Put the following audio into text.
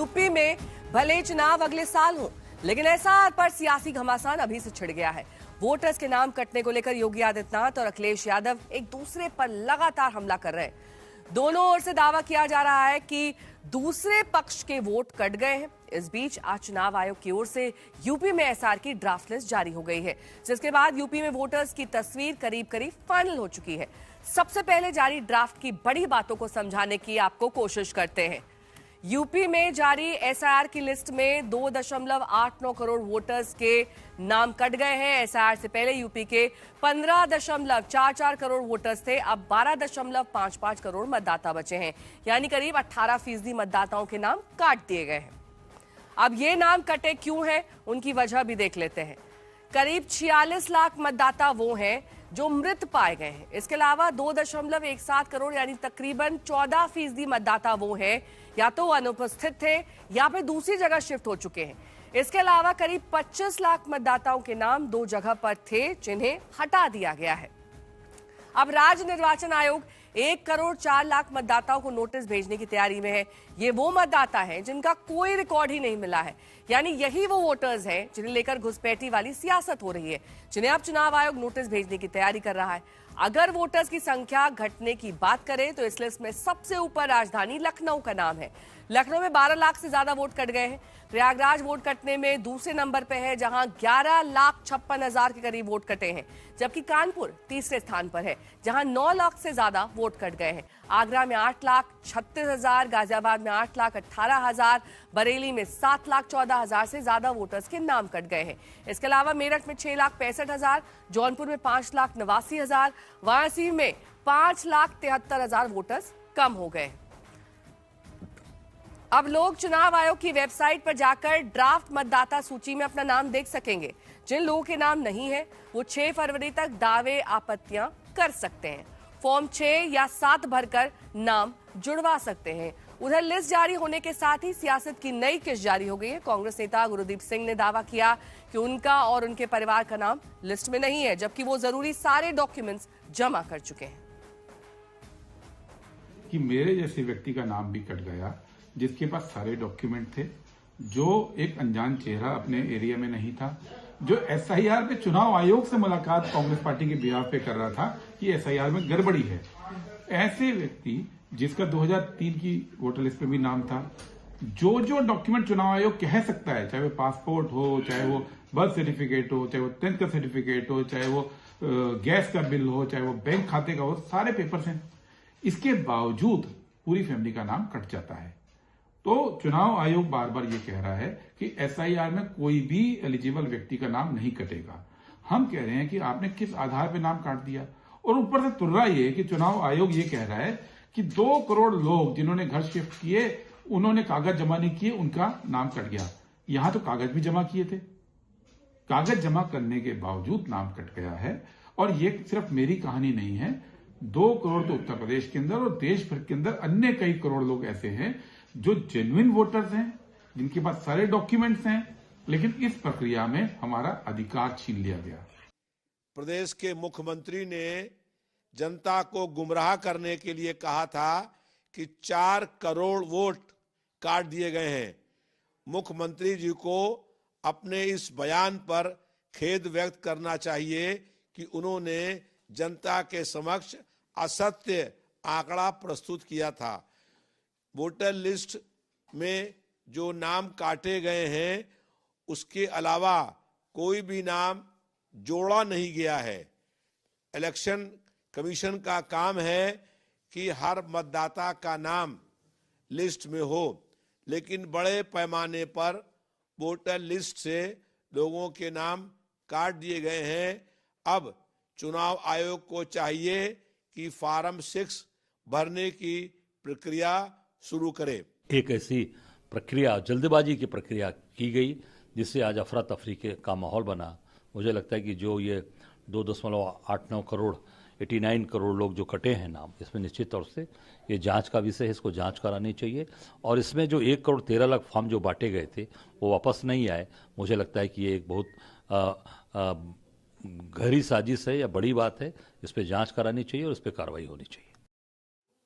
UP में भले चुनाव अगले साल हो, लेकिन एसआईआर पर सियासी घमासान अभी से छिड़ गया है। वोटर्स के नाम कटने को लेकर योगी आदित्यनाथ और अखिलेश यादव एक दूसरे पर लगातार हमला कर रहे हैं। दोनों ओर से दावा किया जा रहा है कि दूसरे पक्ष के वोट कट गए हैं। इस बीच आज चुनाव आयोग की ओर से यूपी में एसआईआर की ड्राफ्ट लिस्ट जारी हो गई है, जिसके बाद यूपी में वोटर्स की तस्वीर करीब करीब फाइनल हो चुकी है। सबसे पहले जारी ड्राफ्ट की बड़ी बातों को समझाने की आपको कोशिश करते हैं। यूपी में जारी एसआईआर की लिस्ट में 2.89 करोड़ वोटर्स के नाम कट गए हैं। एसआईआर से पहले यूपी के 15.44 करोड़ वोटर्स थे, अब 12.55 करोड़ मतदाता बचे हैं, यानी करीब 18% मतदाताओं के नाम काट दिए गए हैं। अब ये नाम कटे क्यों हैं, उनकी वजह भी देख लेते हैं। करीब 46 लाख मतदाता वो हैं जो मृत पाए गए हैं। इसके अलावा 2.17 करोड़ यानी तकरीबन 14% मतदाता वो हैं या तो अनुपस्थित थे या फिर दूसरी जगह शिफ्ट हो चुके हैं। इसके अलावा करीब 25 लाख मतदाताओं के नाम 2 जगह पर थे जिन्हें हटा दिया गया है। अब राज्य निर्वाचन आयोग 1 करोड़ 4 लाख मतदाताओं को नोटिस भेजने की तैयारी में है। ये वो मतदाता हैं जिनका कोई रिकॉर्ड ही नहीं मिला है, यानी यही वो वोटर्स हैं जिन्हें लेकर घुसपैठी वाली सियासत हो रही है, जिन्हें अब चुनाव आयोग नोटिस भेजने की तैयारी कर रहा है। अगर वोटर्स की संख्या घटने की बात करें तो इस लिस्ट में सबसे ऊपर राजधानी लखनऊ का नाम है। लखनऊ में 12 लाख से ज्यादा वोट कट गए हैं। प्रयागराज वोट कटने में दूसरे नंबर पर है, जहां 11,56,000 के करीब वोट कटे हैं, जबकि कानपुर तीसरे स्थान पर है, जहां 9 लाख से ज्यादा वोट कट गए हैं। आगरा में 8,36,000, गाजियाबाद में 8,18,000, बरेली में 7,14,000 से ज्यादा वोटर्स के नाम कट गए हैं। इसके अलावा मेरठ में 6,65,000, जौनपुर में 5,89,000, वाराणसी में 5,73,000 वोटर्स कम हो गए। अब लोग चुनाव आयोग की वेबसाइट पर जाकर ड्राफ्ट मतदाता सूची में अपना नाम देख सकेंगे। जिन लोगों के नाम नहीं है वो 6 फरवरी तक दावे आपत्तियां कर सकते हैं। फॉर्म 6 या 7 भरकर नाम जुड़वा सकते हैं। उधर लिस्ट जारी होने के साथ ही सियासत की नई किस्त जारी हो गई है। कांग्रेस नेता गुरुदीप सिंह ने दावा किया कि उनका और उनके परिवार का नाम लिस्ट में नहीं है, जबकि वो जरूरी सारे डॉक्यूमेंट्स जमा कर चुके हैं। कि मेरे जैसे व्यक्ति का नाम भी कट गया, जिसके पास सारे डॉक्यूमेंट थे, जो एक अनजान चेहरा अपने एरिया में नहीं था, जो एसआईआर पे चुनाव आयोग से मुलाकात कांग्रेस पार्टी के बिहाफ पे कर रहा था कि एसआईआर में गड़बड़ी है। ऐसे व्यक्ति जिसका 2003 की वोटर लिस्ट पे भी नाम था, जो डॉक्यूमेंट चुनाव आयोग कह सकता है, चाहे वो पासपोर्ट हो, चाहे वो बर्थ सर्टिफिकेट हो, चाहे वो 10th का सर्टिफिकेट हो, चाहे वो गैस का बिल हो, चाहे वो बैंक खाते का हो, सारे पेपर्स हैं। इसके बावजूद पूरी फैमिली का नाम कट जाता है। तो चुनाव आयोग बार बार ये कह रहा है कि एसआईआर में कोई भी एलिजिबल व्यक्ति का नाम नहीं कटेगा। हम कह रहे हैं कि आपने किस आधार पर नाम काट दिया, और ऊपर से तुर्रा ये कि चुनाव आयोग ये कह रहा है कि 2 करोड़ लोग जिन्होंने घर शिफ्ट किए, उन्होंने कागज जमा नहीं किए, उनका नाम कट गया। यहां तो कागज भी जमा किए थे, कागज जमा करने के बावजूद नाम कट गया है। और ये सिर्फ मेरी कहानी नहीं है, 2 करोड़ तो उत्तर प्रदेश के अंदर और देश भर के अंदर अन्य कई करोड़ लोग ऐसे हैं जो जेन्युइन वोटर्स हैं, जिनके पास सारे डॉक्यूमेंट्स हैं, लेकिन इस प्रक्रिया में हमारा अधिकार छीन लिया गया। प्रदेश के मुख्यमंत्री ने जनता को गुमराह करने के लिए कहा था कि 4 करोड़ वोट काट दिए गए हैं। मुख्यमंत्री जी को अपने इस बयान पर खेद व्यक्त करना चाहिए कि उन्होंने जनता के समक्ष असत्य आंकड़ा प्रस्तुत किया था। वोटर लिस्ट में जो नाम काटे गए हैं, उसके अलावा कोई भी नाम जोड़ा नहीं गया है। इलेक्शन कमीशन का काम है कि हर मतदाता का नाम लिस्ट में हो, लेकिन बड़े पैमाने पर वोटर लिस्ट से लोगों के नाम काट दिए गए हैं। अब चुनाव आयोग को चाहिए कि फॉर्म 6 भरने की प्रक्रिया शुरू करे। एक ऐसी प्रक्रिया, जल्दबाजी की प्रक्रिया की गई, जिससे आज अफरा तफरी का माहौल बना। मुझे लगता है कि जो ये 2.89 करोड़ 89 करोड़ लोग जो कटे हैं नाम, इसमें निश्चित तौर से ये जांच का विषय है, इसको जांच करानी चाहिए। और इसमें जो 1 करोड़ 13 लाख फॉर्म जो बांटे गए थे वो वापस नहीं आए। मुझे लगता है कि ये एक बहुत गहरी साजिश है या बड़ी बात है। इस पर जांच करानी चाहिए और इस पर कार्रवाई होनी चाहिए।